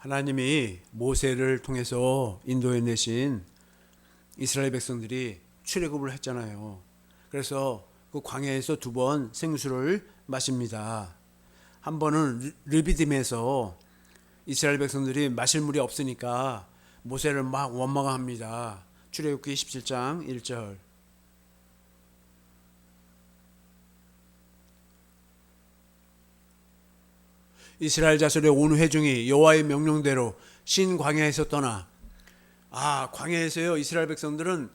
하나님이 모세를 통해서 인도해 내신 이스라엘 백성들이 출애굽을 했잖아요. 그래서 그 광야에서 두 번 생수를 마십니다. 한 번은 르비딤에서 이스라엘 백성들이 마실 물이 없으니까 모세를 막 원망합니다. 출애굽기 17장 1절. 이스라엘 자손의 온 회중이 여호와의 명령대로 신 광야에서 떠나 광야에서요 이스라엘 백성들은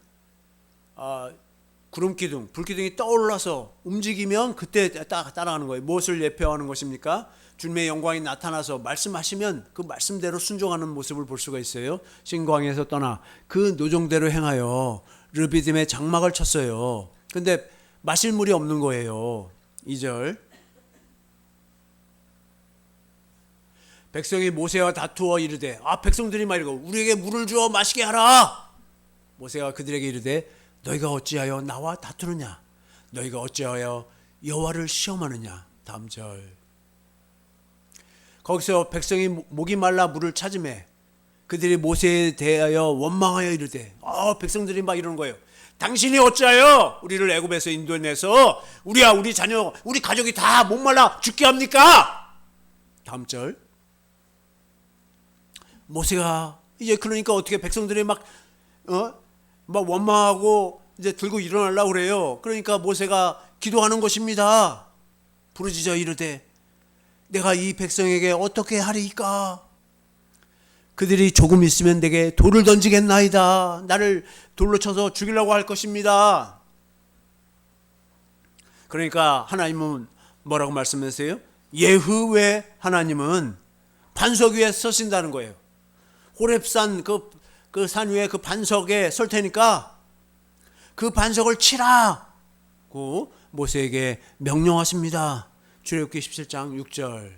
구름 기둥, 불 기둥이 떠올라서 움직이면 그때 따라가는 거예요. 무엇을 예표하는 것입니까? 주님의 영광이 나타나서 말씀하시면 그 말씀대로 순종하는 모습을 볼 수가 있어요. 신광야에서 떠나 그 노종대로 행하여 르비딤에 장막을 쳤어요. 근데 마실 물이 없는 거예요. 2절. 백성이 모세와 다투어 이르되 백성들이 말이고 우리에게 물을 주어 마시게 하라. 모세가 그들에게 이르되 너희가 어찌하여 나와 다투느냐? 너희가 어찌하여 여호와를 시험하느냐? 다음 절. 거기서 백성이 목이 말라 물을 찾으매 그들이 모세에 대하여 원망하여 이르되 백성들이 막 이러는 거예요. 당신이 어찌하여 우리를 애굽에서 인도해내서 우리와 우리 자녀 우리 가족이 다 목말라 죽게 합니까? 다음 절. 모세가 이제 그러니까 어떻게 백성들이 막 원망하고 이제 들고 일어나려고 그래요. 그러니까 모세가 기도하는 것입니다. 부르짖어 이르되 내가 이 백성에게 어떻게 하리이까? 그들이 조금 있으면 내게 돌을 던지겠나이다. 나를 돌로 쳐서 죽이려고 할 것입니다. 그러니까 하나님은 뭐라고 말씀하세요? 예후외 하나님은 반석 위에 서신다는 거예요. 호렙산 그 산 위에 그 반석에 설 테니까 그 반석을 치라고 모세에게 명령하십니다. 출애굽기 17장 6절.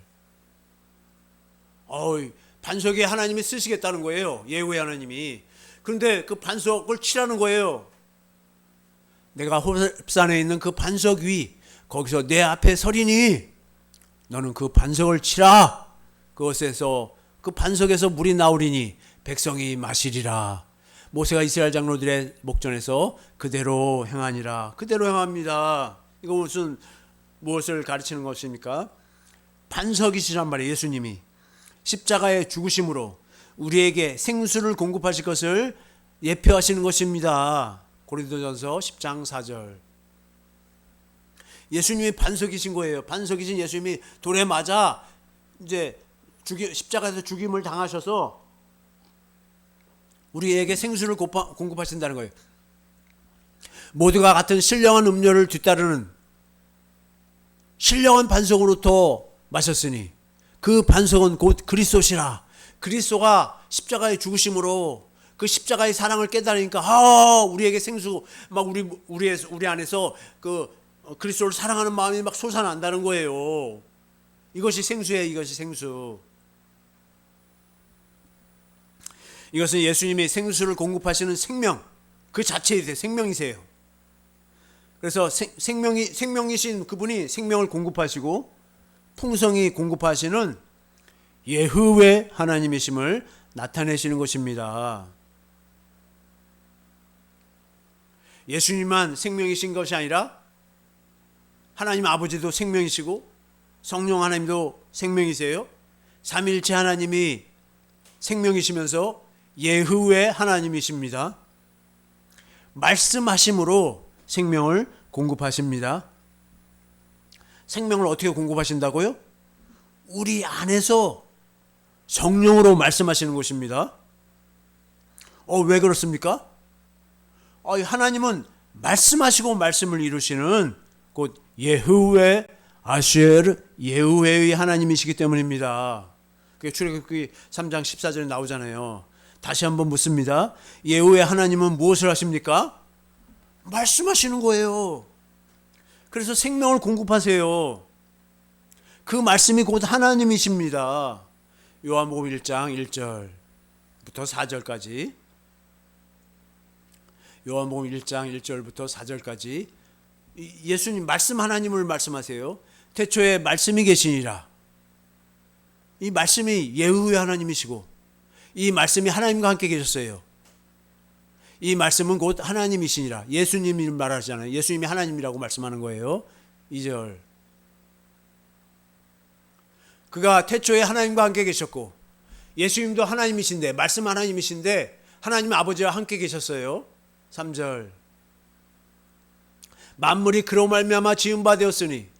반석에 하나님이 쓰시겠다는 거예요. 예후의 하나님이. 그런데 그 반석을 치라는 거예요. 내가 호렙산에 있는 그 반석 위 거기서 내 앞에 서리니 너는 그 반석을 치라. 그것에서 그 반석에서 물이 나오리니 백성이 마시리라. 모세가 이스라엘 장로들의 목전에서 그대로 행하니라. 그대로 행합니다. 이거 무엇을 가르치는 것입니까? 반석이시란 말이에요. 예수님이 십자가의 죽으심으로 우리에게 생수를 공급하실 것을 예표하시는 것입니다. 고린도전서 10장 4절. 예수님이 반석이신 거예요. 반석이신 예수님이 돌에 맞아 이제 십자가에서 죽임을 당하셔서 우리에게 생수를 공급하신다는 거예요. 모두가 같은 신령한 음료를 뒤따르는 신령한 반석으로부터 마셨으니 그 반석은 곧 그리스도시라. 그리스도가 십자가의 죽으심으로 그 십자가의 사랑을 깨달으니까 우리에게 생수 막 우리 안에서 그 그리스도를 사랑하는 마음이 막 솟아난다는 거예요. 이것이 생수예요. 이것이 생수. 이것은 예수님이 생수를 공급하시는 생명 그 자체이세요. 생명이세요. 그래서 생명이신 그분이 생명을 공급하시고 풍성히 공급하시는 예후외 하나님이심을 나타내시는 것입니다. 예수님만 생명이신 것이 아니라 하나님 아버지도 생명이시고 성령 하나님도 생명이세요. 삼위일체 하나님이 생명이시면서 예후외 하나님이십니다. 말씀하심으로 생명을 공급하십니다. 생명을 어떻게 공급하신다고요? 우리 안에서 성령으로 말씀하시는 것입니다. 왜 그렇습니까? 하나님은 말씀하시고 말씀을 이루시는 곧 예후외 아쉐르 예후외의 하나님이시기 때문입니다. 그게 출애굽기 3장 14절에 나오잖아요. 다시 한번 묻습니다. 예후의 하나님은 무엇을 하십니까? 말씀하시는 거예요. 그래서 생명을 공급하세요. 그 말씀이 곧 하나님이십니다. 요한복음 1장 1절부터 4절까지 요한복음 1장 1절부터 4절까지 예수님 말씀 하나님을 말씀하세요. 태초에 말씀이 계시니라. 이 말씀이 예후의 하나님이시고 이 말씀이 하나님과 함께 계셨어요. 이 말씀은 곧 하나님이시니라. 예수님이 말하잖아요. 예수님이 하나님이라고 말씀하는 거예요. 2절. 그가 태초에 하나님과 함께 계셨고 예수님도 하나님이신데 말씀 하나님이신데 하나님 아버지와 함께 계셨어요. 3절. 만물이 그로 말미암아 지은 바 되었으니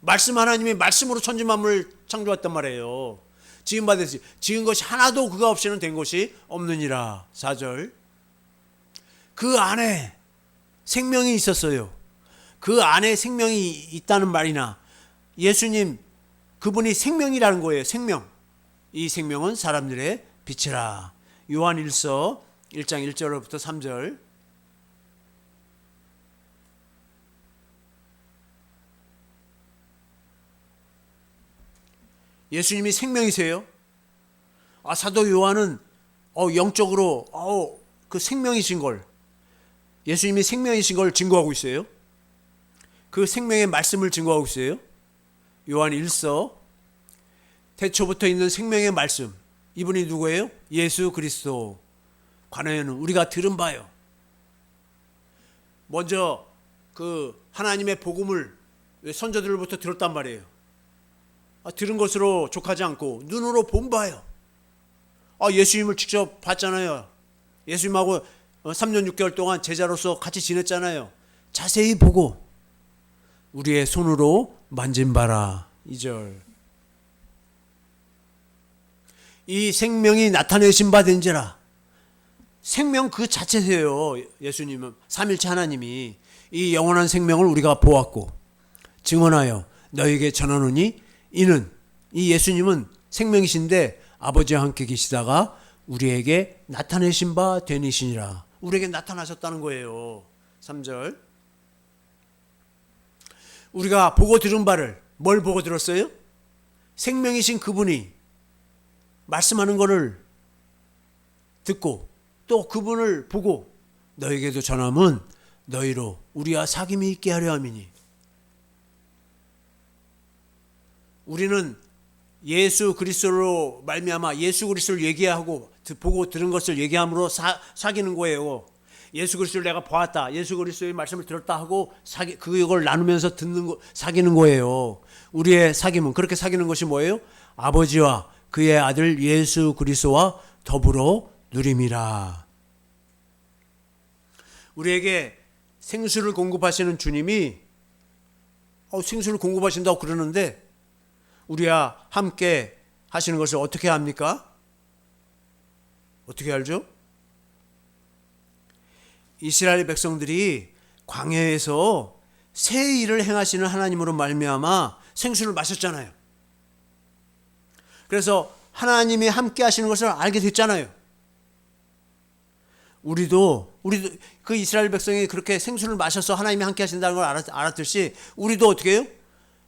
말씀 하나님이 말씀으로 천지 만물을 창조했단 말이에요. 지은 바 되었으니 지은 것이 하나도 그가 없이는 된 것이 없느니라. 4절. 그 안에 생명이 있었어요. 그 안에 생명이 있다는 말이나 예수님 그분이 생명이라는 거예요. 생명. 이 생명은 사람들의 빛이라. 요한 1서 1장 1절부터 3절. 예수님이 생명이세요. 사도 요한은 영적으로 그 생명이신 걸, 예수님이 생명이신 걸 증거하고 있어요. 그 생명의 말씀을 증거하고 있어요. 요한 1서 태초부터 있는 생명의 말씀, 이분이 누구예요? 예수 그리스도. 관하여는 우리가 들은 바요. 먼저 그 하나님의 복음을 선조들로부터 들었단 말이에요. 들은 것으로 족하지 않고 눈으로 본 바요. 예수님을 직접 봤잖아요. 예수님하고 3년 6개월 동안 제자로서 같이 지냈잖아요. 자세히 보고 우리의 손으로 만진 바라. 2절. 이 생명이 나타내신 바 된지라. 생명 그 자체세요. 예수님은 삼일체 하나님이 이 영원한 생명을 우리가 보았고 증언하여 너에게 전하노니 이는 이 예수님은 생명이신데 아버지와 함께 계시다가 우리에게 나타내신 바 되니시니라. 우리에게 나타나셨다는 거예요. 3절. 우리가 보고 들은 바를 뭘 보고 들었어요? 생명이신 그분이 말씀하는 것을 듣고 또 그분을 보고 너에게도 전함은 너희로 우리와 사귐이 있게 하려 함이니. 우리는 예수 그리스도로 말미암아 예수 그리스도를 얘기하고 보고 들은 것을 얘기함으로 사귀는 거예요. 예수 그리스도를 내가 보았다, 예수 그리스도의 말씀을 들었다 하고 그걸 나누면서 사귀는 거예요. 우리의 사귐은 그렇게 사귀는 것이 뭐예요? 아버지와 그의 아들 예수 그리스도와 더불어 누림이라. 우리에게 생수를 공급하시는 주님이 생수를 공급하신다고 그러는데 우리와 함께 하시는 것을 어떻게 합니까? 어떻게 알죠? 이스라엘 백성들이 광야에서 새 일을 행하시는 하나님으로 말미암아 생수를 마셨잖아요. 그래서 하나님이 함께 하시는 것을 알게 됐잖아요. 우리도 그 이스라엘 백성이 그렇게 생수를 마셔서 하나님이 함께 하신다는 걸 알았듯이 우리도 어떻게 해요?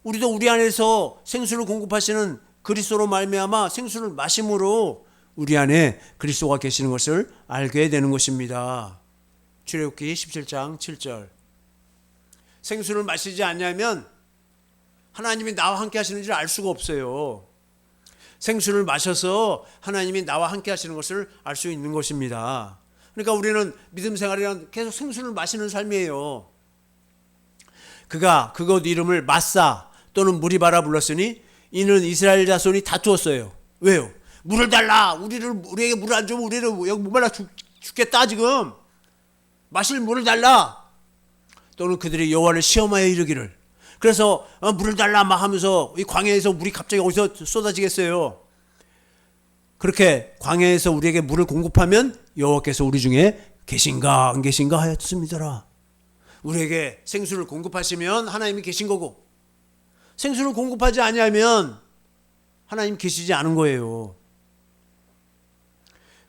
우리도 우리 안에서 생수를 공급하시는 그리스도로 말미암아 생수를 마심으로 우리 안에 그리스도가 계시는 것을 알게 되는 것입니다. 출애굽기 17장 7절. 생수를 마시지 않냐면 하나님이 나와 함께 하시는 줄 알 수가 없어요. 생수를 마셔서 하나님이 나와 함께 하시는 것을 알 수 있는 것입니다. 그러니까 우리는 믿음 생활이란 계속 생수를 마시는 삶이에요. 그가 그곳 이름을 마사 또는 무리바라 불렀으니 이는 이스라엘 자손이 다투었어요. 왜요? 물을 달라. 우리에게 물을 안 주면 우리를 여기 목말라 죽겠다 지금. 마실 물을 달라. 또는 그들이 여호와를 시험하여 이르기를. 그래서 물을 달라 막 하면서 이 광야에서 물이 갑자기 어디서 쏟아지겠어요. 그렇게 광야에서 우리에게 물을 공급하면 여호와께서 우리 중에 계신가 안 계신가 하였습니다라. 우리에게 생수를 공급하시면 하나님이 계신 거고 생수를 공급하지 아니하면 하나님 계시지 않은 거예요.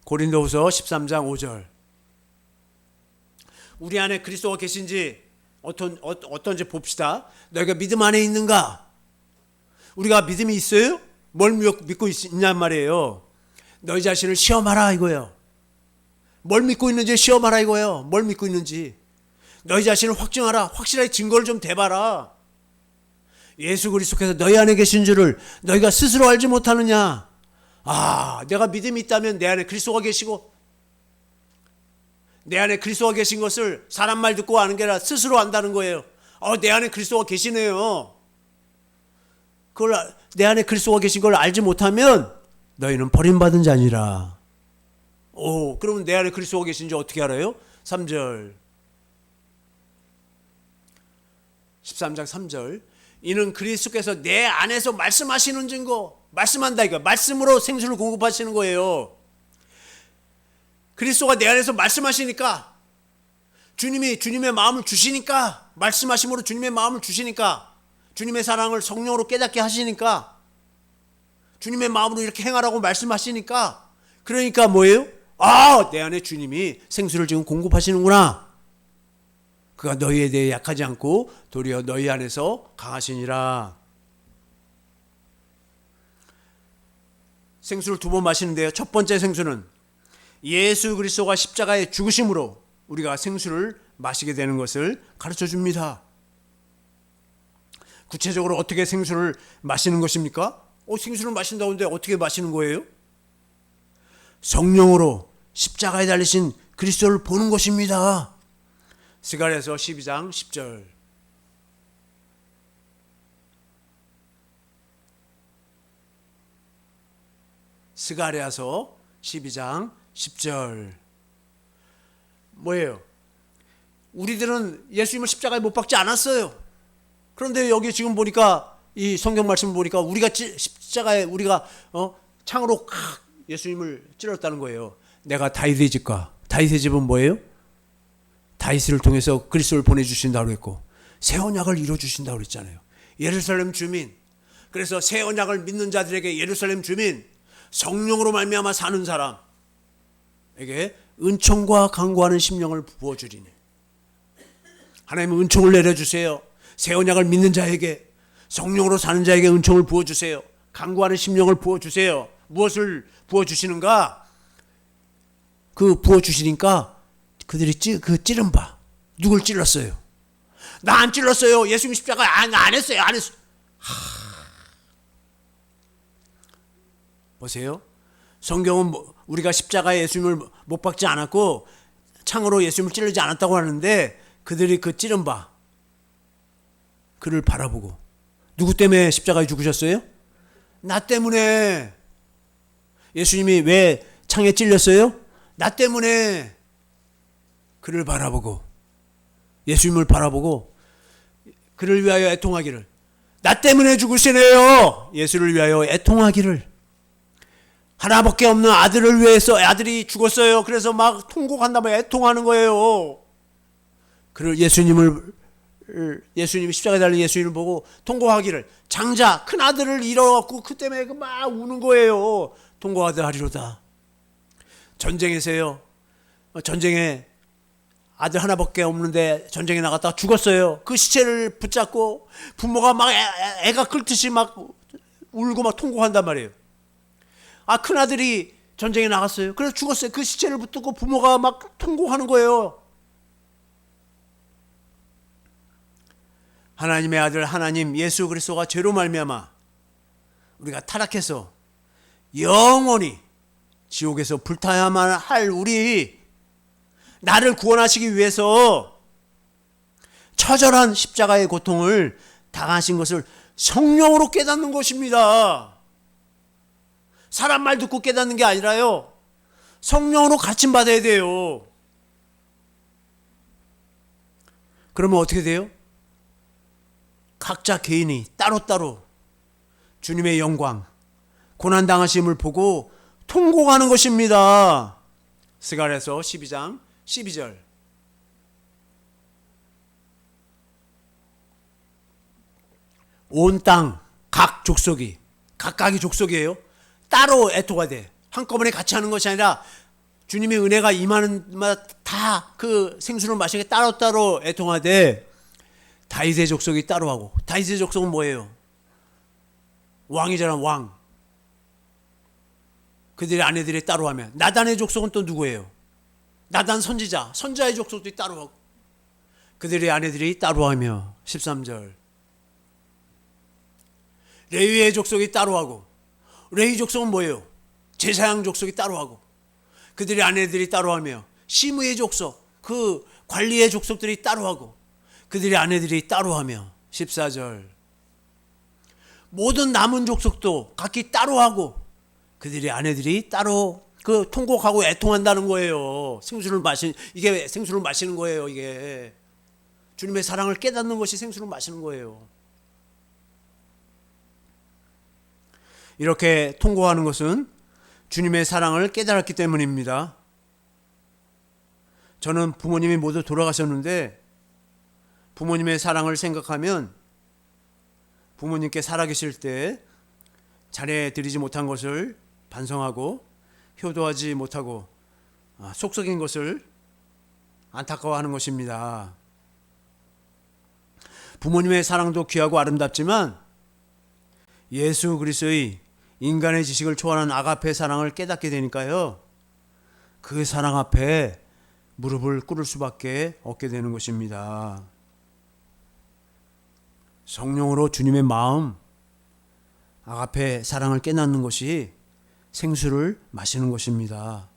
고린도후서 13장 5절. 우리 안에 그리스도가 계신지 어떤지 봅시다. 너희가 믿음 안에 있는가? 우리가 믿음이 있어요? 뭘 믿고 있냔 말이에요. 너희 자신을 시험하라 이거예요. 뭘 믿고 있는지 시험하라 이거예요. 뭘 믿고 있는지. 너희 자신을 확증하라. 확실하게 증거를 좀 대봐라. 예수 그리스도께서 너희 안에 계신 줄을 너희가 스스로 알지 못하느냐. 내가 믿음이 있다면 내 안에 그리스도가 계시고, 내 안에 그리스도가 계신 것을 사람 말 듣고 아는 게 아니라 스스로 안다는 거예요. 내 안에 그리스도가 계시네요. 그걸 내 안에 그리스도가 계신 걸 알지 못하면 너희는 버림받은 자니라. 그러면 내 안에 그리스도가 계신지 어떻게 알아요? 3절. 13장 3절. 이는 그리스도께서 내 안에서 말씀하시는 증거. 말씀한다 이거. 말씀으로 생수를 공급하시는 거예요. 그리스도가 내 안에서 말씀하시니까, 주님의 마음을 주시니까, 말씀하심으로 주님의 마음을 주시니까, 주님의 사랑을 성령으로 깨닫게 하시니까, 주님의 마음으로 이렇게 행하라고 말씀하시니까, 그러니까 뭐예요? 내 안에 주님이 생수를 지금 공급하시는구나. 그가 너희에 대해 약하지 않고 도리어 너희 안에서 강하시니라. 생수를 2번 마시는데요. 첫 번째 생수는 예수 그리스도가 십자가에 죽으심으로 우리가 생수를 마시게 되는 것을 가르쳐 줍니다. 구체적으로 어떻게 생수를 마시는 것입니까? 생수를 마신다고 하는데 어떻게 마시는 거예요? 성령으로 십자가에 달리신 그리스도를 보는 것입니다. 스가랴서 12장 10절. 스가랴서 12장 10절. 뭐예요? 우리들은 예수님을 십자가에 못 박지 않았어요. 그런데 여기 지금 보니까, 이 성경 말씀을 보니까 우리가 십자가에 우리가 창으로 예수님을 찔렀다는 거예요. 내가 다윗의 집과, 다윗의 집은 뭐예요? 다윗을 통해서 그리스도를 보내주신다고 했고 새 언약을 이루어주신다고 그랬잖아요. 예루살렘 주민. 그래서 새 언약을 믿는 자들에게 예루살렘 주민, 성령으로 말미암아 사는 사람에게 은총과 강구하는 심령을 부어주리니. 하나님은 은총을 내려주세요. 새 언약을 믿는 자에게, 성령으로 사는 자에게 은총을 부어주세요. 강구하는 심령을 부어주세요. 무엇을 부어주시는가? 그 부어주시니까 그들이 찌른 바. 누굴 찔렀어요? 나 안 찔렀어요. 예수님 십자가 안 했어요. 안 했어요. 보세요. 성경은 우리가 십자가에 예수님을 못 박지 않았고 창으로 예수님을 찌르지 않았다고 하는데, 그들이 그 찌른 바, 그를 바라보고, 누구 때문에 십자가에 죽으셨어요? 나 때문에. 예수님이 왜 창에 찔렸어요? 나 때문에. 그를 바라보고, 예수님을 바라보고 그를 위하여 애통하기를. 나 때문에 죽으시네요. 예수를 위하여 애통하기를. 하나밖에 없는 아들을 위해서 아들이 죽었어요. 그래서 막 통곡한다며 애통하는 거예요. 그를 예수님이 십자가에 달린 예수님을 보고 통곡하기를. 장자 큰 아들을 잃어갖고 그 때문에 막 우는 거예요. 통곡하리로다. 전쟁에서요. 전쟁에 아들 하나밖에 없는데 전쟁에 나갔다가 죽었어요. 그 시체를 붙잡고 부모가 막 애가 끓듯이 막 울고 막 통곡한단 말이에요. 큰아들이 전쟁에 나갔어요. 그래서 죽었어요. 그 시체를 붙들고 부모가 막 통곡하는 거예요. 하나님의 아들 하나님 예수 그리스도가 죄로 말미암아 우리가 타락해서 영원히 지옥에서 불타야만 할 우리, 나를 구원하시기 위해서 처절한 십자가의 고통을 당하신 것을 성령으로 깨닫는 것입니다. 사람 말 듣고 깨닫는 게 아니라요, 성령으로 가르침받아야 돼요. 그러면 어떻게 돼요? 각자 개인이 따로따로 주님의 영광, 고난당하심을 보고 통곡하는 것입니다. 스가랴서 12장 12절. 온 땅 각 족속이, 각각이 족속이에요. 따로 애토가 돼. 한꺼번에 같이 하는 것이 아니라 주님의 은혜가 임하는 마다 다 그 생수를 마시게 따로따로 애통하되, 다윗의 족속이 따로 하고. 다윗의 족속은 뭐예요? 왕이잖아, 왕. 그들의 아내들이 따로 하면. 나단의 족속은 또 누구예요? 나단 선지자, 선지자의 족속들이 따로 하고 그들의 아내들이 따로 하며. 13절. 레위의 족속이 따로 하고, 레위 족속은 뭐예요? 제사장 족속이 따로 하고, 그들의 아내들이 따로 하며, 시므의 족속, 그 관리의 족속들이 따로 하고, 그들의 아내들이 따로 하며. 14절. 모든 남은 족속도 각기 따로 하고, 그들의 아내들이 따로 그 통곡하고 애통한다는 거예요. 이게 생수를 마시는 거예요. 이게 주님의 사랑을 깨닫는 것이 생수를 마시는 거예요. 이렇게 통곡하는 것은 주님의 사랑을 깨달았기 때문입니다. 저는 부모님이 모두 돌아가셨는데 부모님의 사랑을 생각하면 부모님께 살아계실 때 잘해드리지 못한 것을 반성하고 효도하지 못하고 속썩인 것을 안타까워하는 것입니다. 부모님의 사랑도 귀하고 아름답지만 예수 그리스도의 인간의 지식을 초월하는 아가페 사랑을 깨닫게 되니까요, 그 사랑 앞에 무릎을 꿇을 수밖에 없게 되는 것입니다. 성령으로 주님의 마음, 아가페 사랑을 깨닫는 것이 생수를 마시는 것입니다.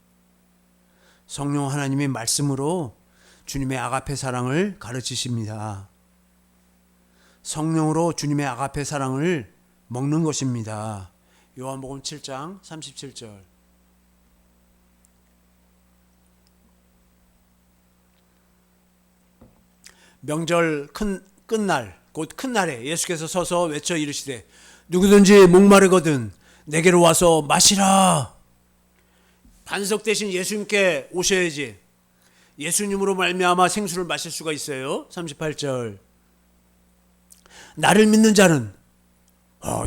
성령 하나님의 말씀으로 주님의 아가페 사랑을 가르치십니다. 성령으로 주님의 아가페 사랑을 먹는 것입니다. 요한복음 7장 37절. 명절 끝날, 곧 큰 날에 예수께서 서서 외쳐 이르시되 누구든지 목마르거든 내게로 와서 마시라. 반석 대신 예수님께 오셔야지 예수님으로 말미암아 생수를 마실 수가 있어요. 38절. 나를 믿는 자는,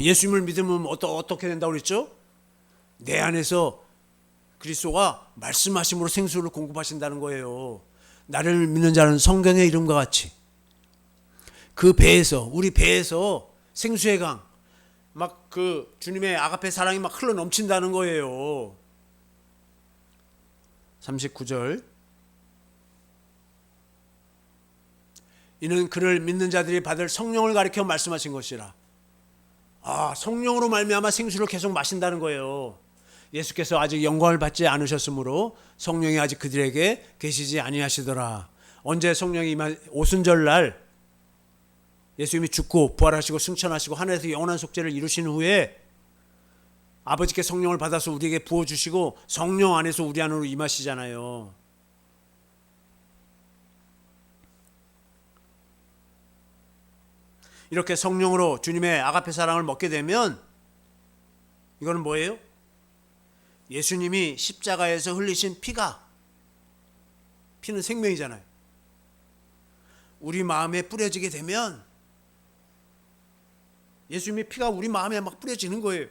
예수님을 믿으면 어떻게 된다고 그랬죠? 내 안에서 그리스도가 말씀하심으로 생수를 공급하신다는 거예요. 나를 믿는 자는 성경의 이름과 같이 그 배에서, 우리 배에서 생수의 강, 막 그 주님의 아가페 사랑이 막 흘러 넘친다는 거예요. 39절. 이는 그를 믿는 자들이 받을 성령을 가리켜 말씀하신 것이라. 성령으로 말미암아 생수를 계속 마신다는 거예요. 예수께서 아직 영광을 받지 않으셨으므로 성령이 아직 그들에게 계시지 아니하시더라. 언제 성령이 오순절날 예수님이 죽고 부활하시고 승천하시고 하늘에서 영원한 속죄를 이루신 후에 아버지께 성령을 받아서 우리에게 부어주시고 성령 안에서 우리 안으로 임하시잖아요. 이렇게 성령으로 주님의 아가페 사랑을 먹게 되면 이거는 뭐예요? 예수님이 십자가에서 흘리신 피는 생명이잖아요. 우리 마음에 뿌려지게 되면 예수님의 피가 우리 마음에 막 뿌려지는 거예요.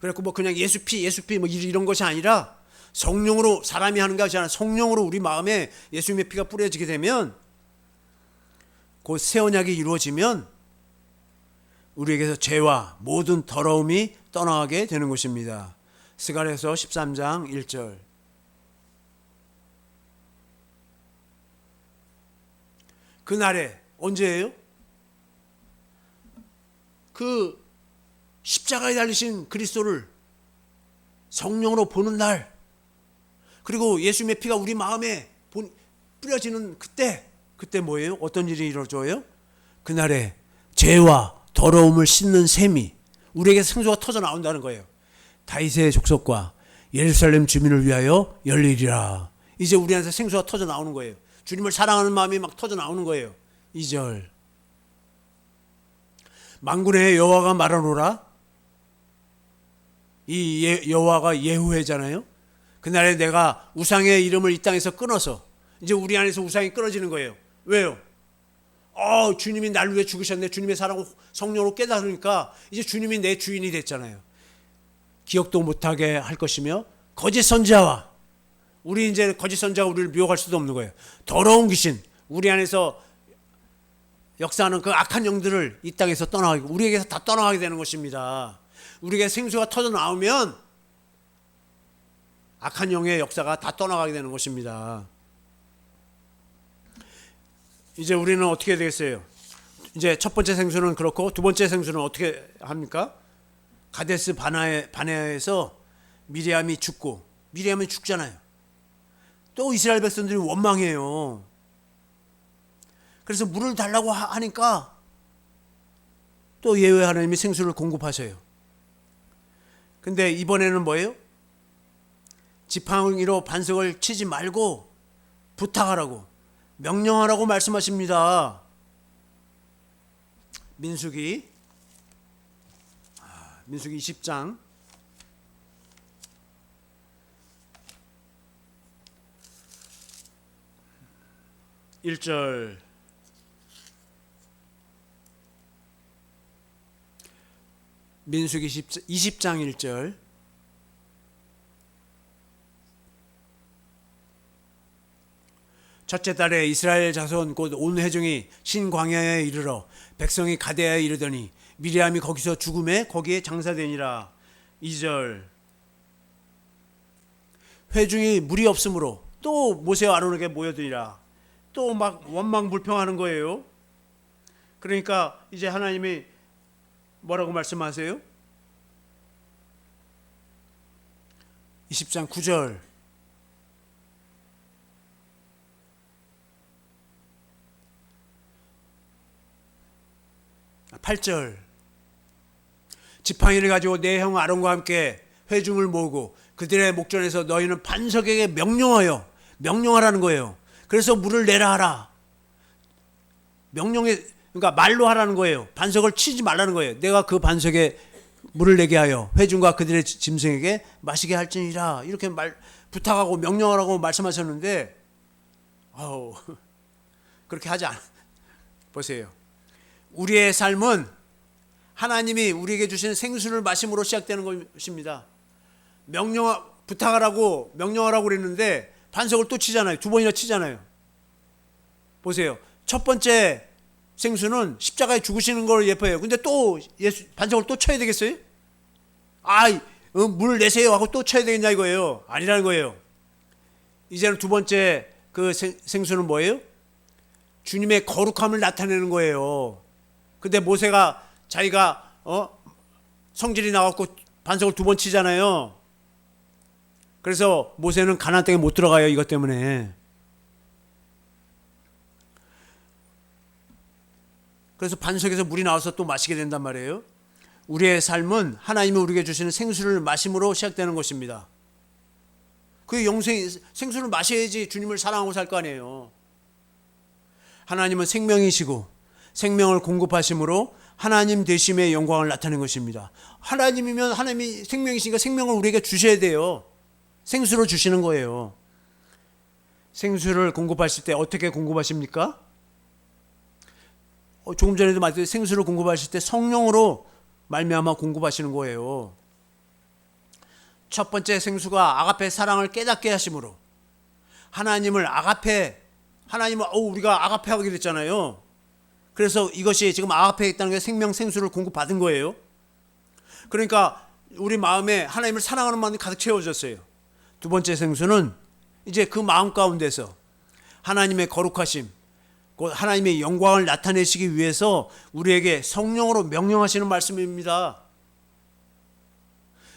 그래서 그냥 예수 피 뭐 이런 것이 아니라 성령으로, 사람이 하는 게 아니라 성령으로 우리 마음에 예수님의 피가 뿌려지게 되면, 곧 새 언약이 이루어지면 우리에게서 죄와 모든 더러움이 떠나가게 되는 것입니다. 스가랴서 13장 1절. 그날에 언제예요? 그 십자가에 달리신 그리스도를 성령으로 보는 날, 그리고 예수님의 피가 우리 마음에 뿌려지는 그때 뭐예요? 어떤 일이 이루어져요? 그날에 죄와 더러움을 씻는 셈이 우리에게 생수가 터져 나온다는 거예요. 다윗의 족속과 예루살렘 주민을 위하여 열리리라. 이제 우리 안에서 생수가 터져 나오는 거예요. 주님을 사랑하는 마음이 막 터져 나오는 거예요. 2절. 만군의 여호와가 말하노라. 이 여호와가 예후회잖아요. 그날에 내가 우상의 이름을 이 땅에서 끊어서 이제 우리 안에서 우상이 끊어지는 거예요. 왜요? 주님이 날 위해 죽으셨네. 주님의 사랑을 성령으로 깨달으니까 이제 주님이 내 주인이 됐잖아요. 기억도 못하게 할 것이며 거짓 선지자와, 우리 이제 거짓 선지자가 우리를 미혹할 수도 없는 거예요. 더러운 귀신, 우리 안에서 역사하는 그 악한 영들을 이 땅에서 떠나가게, 우리에게서 다 떠나가게 되는 것입니다. 우리에게 생수가 터져 나오면 악한 영의 역사가 다 떠나가게 되는 것입니다. 이제 우리는 어떻게 되겠어요? 이제 첫 번째 생수는 그렇고 두 번째 생수는 어떻게 합니까? 가데스 바네아에서 미리암이 죽고, 미리암이 죽잖아요. 또 이스라엘 백성들이 원망해요. 그래서 물을 달라고 하니까 또 예후의 하나님이 생수를 공급하셔요. 근데 이번에는 뭐예요? 지팡이로 반석을 치지 말고 부탁하라고, 명령하라고 말씀하십니다. 민수기 20장 1절, 민수기 20장 1절. 첫째 달에 이스라엘 자손 곧 온 회중이 신광야에 이르러 백성이 가데아에 이르더니 미리암이 거기서 죽음에 거기에 장사되니라. 2절, 회중이 물이 없으므로 또 모세와 아론에게 모여드니라. 또 막 원망 불평하는 거예요. 그러니까 이제 하나님이 뭐라고 말씀하세요? 20장 9절, 8절, 지팡이를 가지고 내 형 아론과 함께 회중을 모으고 그들의 목전에서 너희는 반석에게 명령하라는 거예요. 그래서 물을 내라 하라. 그러니까 말로 하라는 거예요. 반석을 치지 말라는 거예요. 내가 그 반석에 물을 내게 하여 회중과 그들의 짐승에게 마시게 할지니라. 이렇게 부탁하고 명령하라고 말씀하셨는데, 그렇게 하지 않아. 보세요. 우리의 삶은 하나님이 우리에게 주시는 생수를 마심으로 시작되는 것입니다. 부탁하라고 명령하라고 그랬는데 반석을 또 치잖아요. 두 번이나 치잖아요. 보세요. 첫 번째 생수는 십자가에 죽으시는 걸 예뻐해요. 근데 또 반석을 또 쳐야 되겠어요? 물을 내세요 하고 또 쳐야 되겠냐 이거예요. 아니라는 거예요. 이제는 두 번째 그 생수는 뭐예요? 주님의 거룩함을 나타내는 거예요. 근데 모세가 자기가 성질이 나갖고 반석을 두 번 치잖아요. 그래서 모세는 가나안 땅에 못 들어가요. 이것 때문에. 그래서 반석에서 물이 나와서 또 마시게 된단 말이에요. 우리의 삶은 하나님이 우리에게 주시는 생수를 마심으로 시작되는 것입니다. 그 생수를 마셔야지 주님을 사랑하고 살 거 아니에요. 하나님은 생명이시고 생명을 공급하심으로 하나님 되심의 영광을 나타낸 것입니다. 하나님이면 하나님이 생명이시니까 생명을 우리에게 주셔야 돼요. 생수로 주시는 거예요. 생수를 공급하실 때 어떻게 공급하십니까? 조금 전에도 말했듯이 생수를 공급하실 때 성령으로 말미암아 공급하시는 거예요. 첫 번째 생수가 아가페 사랑을 깨닫게 하심으로 하나님을 우리가 아가페 하게 됐잖아요. 그래서 이것이 지금 아가페에 있다는 게 생명 생수를 공급받은 거예요. 그러니까 우리 마음에 하나님을 사랑하는 마음이 가득 채워졌어요. 두 번째 생수는 이제 그 마음 가운데서 하나님의 거룩하심, 곧 하나님의 영광을 나타내시기 위해서 우리에게 성령으로 명령하시는 말씀입니다.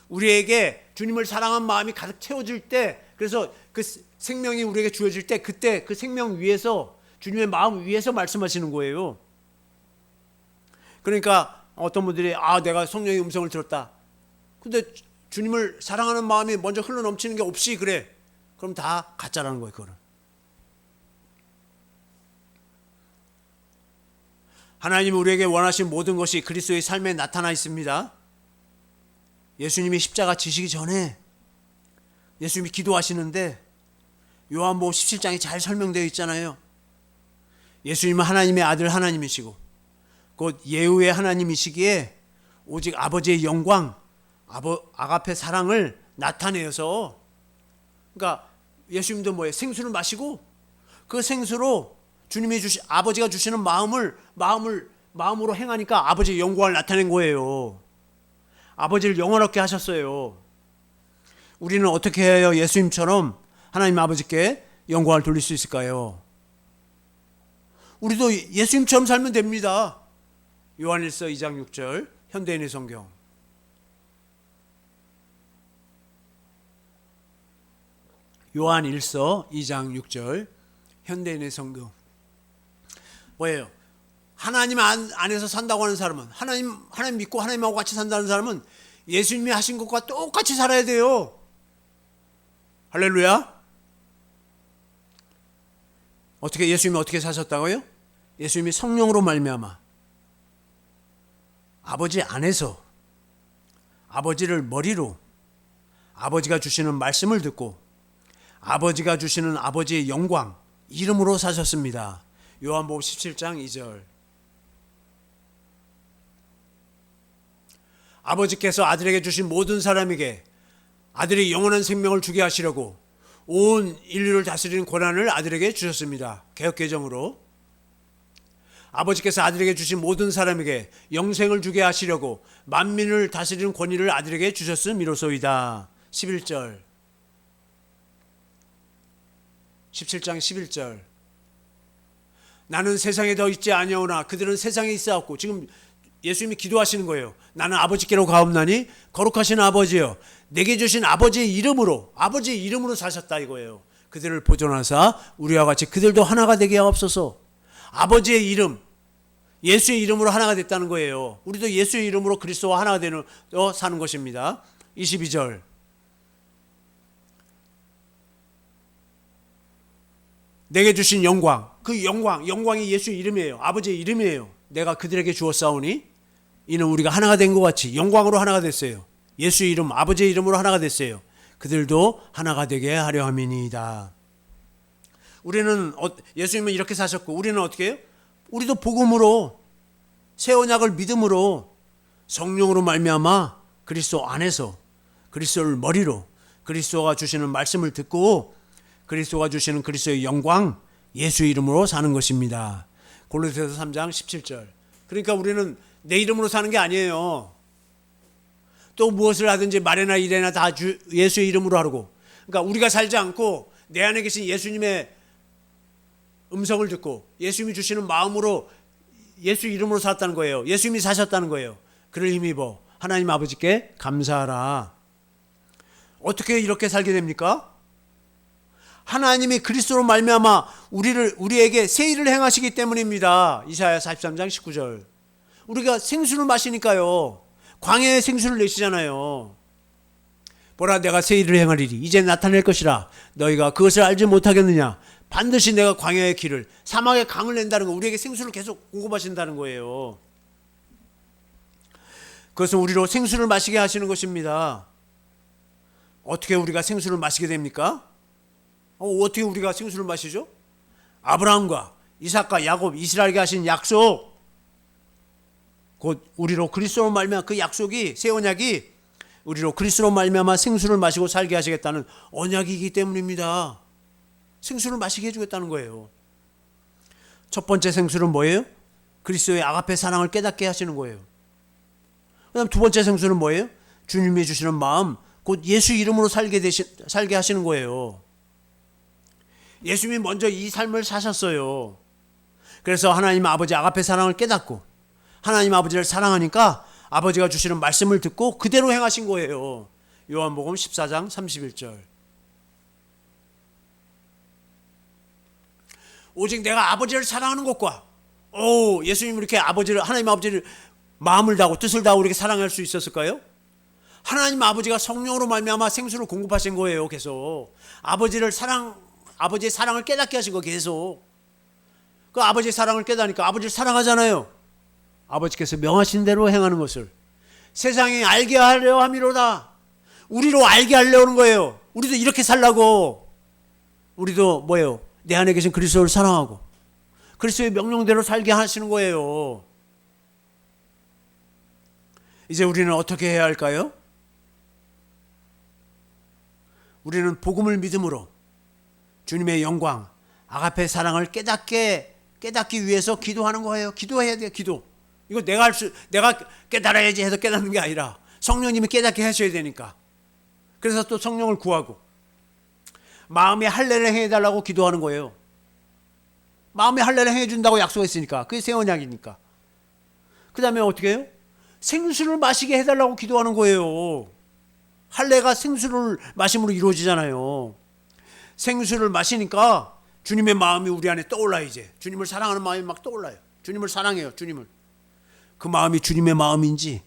우리에게 주님을 사랑한 마음이 가득 채워질 때, 그래서 그 생명이 우리에게 주어질 때, 그때 그 생명 위에서, 주님의 마음 위에서 말씀하시는 거예요. 그러니까 어떤 분들이 내가 성령의 음성을 들었다. 근데 주님을 사랑하는 마음이 먼저 흘러넘치는 게 없이 그래. 그럼 다 가짜라는 거예요. 그거는. 하나님이 우리에게 원하신 모든 것이 그리스도의 삶에 나타나 있습니다. 예수님이 십자가 지시기 전에 예수님이 기도하시는데 요한복음 17장에 잘 설명되어 있잖아요. 예수님은 하나님의 아들 하나님이시고 곧 예후의 하나님이시기에 오직 아버지의 영광, 아가페 사랑을 나타내어서, 그러니까 예수님도 뭐예요? 생수를 마시고 그 생수로 주님이 아버지가 주시는 마음으로 행하니까 아버지의 영광을 나타낸 거예요. 아버지를 영원롭게 하셨어요. 우리는 어떻게 해야 예수님처럼 하나님 아버지께 영광을 돌릴 수 있을까요? 우리도 예수님처럼 살면 됩니다. 요한일서 2장 6절 현대인의 성경. 요한일서 2장 6절 현대인의 성경. 뭐예요? 하나님 안에서 산다고 하는 사람은, 하나님 믿고 하나님하고 같이 산다는 사람은 예수님이 하신 것과 똑같이 살아야 돼요. 할렐루야. 예수님이 어떻게 사셨다고요? 예수님이 성령으로 말미암아 아버지 안에서, 아버지를 머리로, 아버지가 주시는 말씀을 듣고 아버지가 주시는 아버지의 영광, 이름으로 사셨습니다. 요한복음 17장 2절. 아버지께서 아들에게 주신 모든 사람에게 아들이 영원한 생명을 주게 하시려고 온 인류를 다스리는 권한을 아들에게 주셨습니다. 개역개정으로. 아버지께서 아들에게 주신 모든 사람에게 영생을 주게 하시려고 만민을 다스리는 권위를 아들에게 주셨음이로소이다. 11절. 17장 11절. 나는 세상에 더 있지 아니하오나 그들은 세상에 있사옵고, 지금 예수님이 기도하시는 거예요. 나는 아버지께로 가옵나니 거룩하신 아버지여, 내게 주신 아버지의 이름으로 사셨다 이거예요. 그들을 보존하사 우리와 같이 그들도 하나가 되게 하옵소서. 아버지의 이름, 예수의 이름으로 하나가 됐다는 거예요. 우리도 예수의 이름으로 그리스도와 하나가 되는 사는 것입니다. 22절. 내게 주신 영광, 그 영광이 예수의 이름이에요. 아버지의 이름이에요. 내가 그들에게 주었사오니 이는 우리가 하나가 된 것 같이 영광으로 하나가 됐어요. 예수의 이름, 아버지의 이름으로 하나가 됐어요. 그들도 하나가 되게 하려 함이니이다. 우리는 예수님은 이렇게 사셨고, 우리는 어떻게 해요? 우리도 복음으로, 새 언약을 믿음으로, 성령으로 말미암아 그리스도 안에서, 그리스도를 머리로, 그리스도가 주시는 말씀을 듣고 그리스도가 주시는 그리스도의 영광, 예수의 이름으로 사는 것입니다. 골로새서 3장 17절. 그러니까 우리는 내 이름으로 사는 게 아니에요. 또 무엇을 하든지 말이나 일이나 다 예수의 이름으로 하고, 그러니까 우리가 살지 않고 내 안에 계신 예수님의 음성을 듣고 예수님이 주시는 마음으로 예수 이름으로 살았다는 거예요. 예수님이 사셨다는 거예요. 그를 힘입어 하나님 아버지께 감사하라. 어떻게 이렇게 살게 됩니까? 하나님이 그리스도로 말미암아 우리에게 새 일을 행하시기 때문입니다. 이사야 43장 19절. 우리가 생수를 마시니까요. 광야의 생수를 내시잖아요. 보라, 내가 새 일을 행하리니 이제 나타낼 것이라. 너희가 그것을 알지 못하겠느냐. 반드시 내가 광야의 길을, 사막의 강을 낸다는 거, 우리에게 생수를 계속 공급하신다는 거예요. 그것은 우리로 생수를 마시게 하시는 것입니다. 어떻게 우리가 생수를 마시게 됩니까? 어떻게 우리가 생수를 마시죠? 아브라함과 이삭과 야곱, 이스라엘에게 하신 약속, 곧 우리로 그리스도로 말미암아 그 약속이, 새 언약이 우리로 그리스도로 말미암아 생수를 마시고 살게 하시겠다는 언약이기 때문입니다. 생수를 마시게 해주겠다는 거예요. 첫 번째 생수는 뭐예요? 그리스도의 아가페 사랑을 깨닫게 하시는 거예요. 그 다음 두 번째 생수는 뭐예요? 주님이 주시는 마음, 곧 예수 이름으로 살게 하시는 거예요. 예수님이 먼저 이 삶을 사셨어요. 그래서 하나님 아버지 아가페 사랑을 깨닫고 하나님 아버지를 사랑하니까 아버지가 주시는 말씀을 듣고 그대로 행하신 거예요. 요한복음 14장 31절. 오직 내가 아버지를 사랑하는 것과, 예수님이 이렇게 하나님 아버지를 마음을 다하고 뜻을 다하고 이렇게 사랑할 수 있었을까요? 하나님 아버지가 성령으로 말미암아 생수를 공급하신 거예요. 계속 아버지의 사랑을 깨닫게 하신 거. 계속 그 아버지의 사랑을 깨닫으니까 아버지를 사랑하잖아요. 아버지께서 명하신 대로 행하는 것을 세상이 알게 하려 함이로다. 우리로 알게 하려는 거예요. 우리도 이렇게 살라고. 우리도 뭐예요? 내 안에 계신 그리스도를 사랑하고 그리스도의 명령대로 살게 하시는 거예요. 이제 우리는 어떻게 해야 할까요? 우리는 복음을 믿음으로 주님의 영광, 아가페 사랑을 깨닫기 위해서 기도하는 거예요. 기도해야 돼요. 기도. 이거 내가 깨달아야지 해서 깨닫는 게 아니라 성령님이 깨닫게 하셔야 되니까. 그래서 또 성령을 구하고 마음에 할례를 행해달라고 기도하는 거예요. 마음에 할례를 행해준다고 약속했으니까. 그게 새 언약이니까. 그 다음에 어떻게 해요? 생수를 마시게 해달라고 기도하는 거예요. 할례가 생수를 마심으로 이루어지잖아요. 생수를 마시니까 주님의 마음이 우리 안에 떠올라요. 이제 주님을 사랑하는 마음이 막 떠올라요. 주님을 사랑해요. 주님을. 그 마음이 주님의 마음인지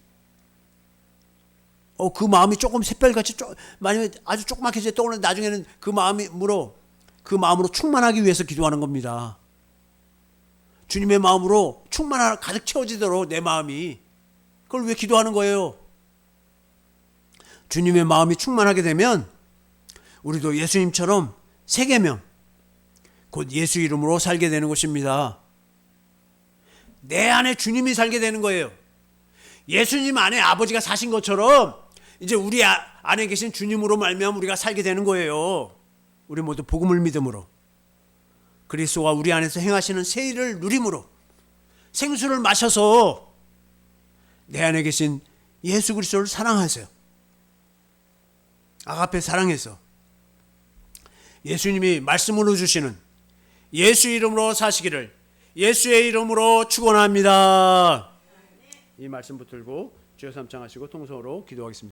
그 마음이 조금 새별같이 만약에 아주 조그맣게 떠오르는 나중에는 그 마음으로 충만하기 위해서 기도하는 겁니다. 주님의 마음으로 가득 채워지도록 내 마음이 그걸 왜 기도하는 거예요? 주님의 마음이 충만하게 되면 우리도 예수님처럼 세계명 곧 예수 이름으로 살게 되는 것입니다. 내 안에 주님이 살게 되는 거예요. 예수님 안에 아버지가 사신 것처럼 이제 우리 안에 계신 주님으로 말미암아 우리가 살게 되는 거예요. 우리 모두 복음을 믿음으로 그리스도가 우리 안에서 행하시는 새 일을 누림으로 생수를 마셔서 내 안에 계신 예수 그리스도를 사랑하세요. 아가페 사랑해서 예수님이 말씀으로 주시는 예수 이름으로 사시기를 예수의 이름으로 축원합니다. 이 말씀 붙들고 주여 삼창하시고 통성으로 기도하겠습니다.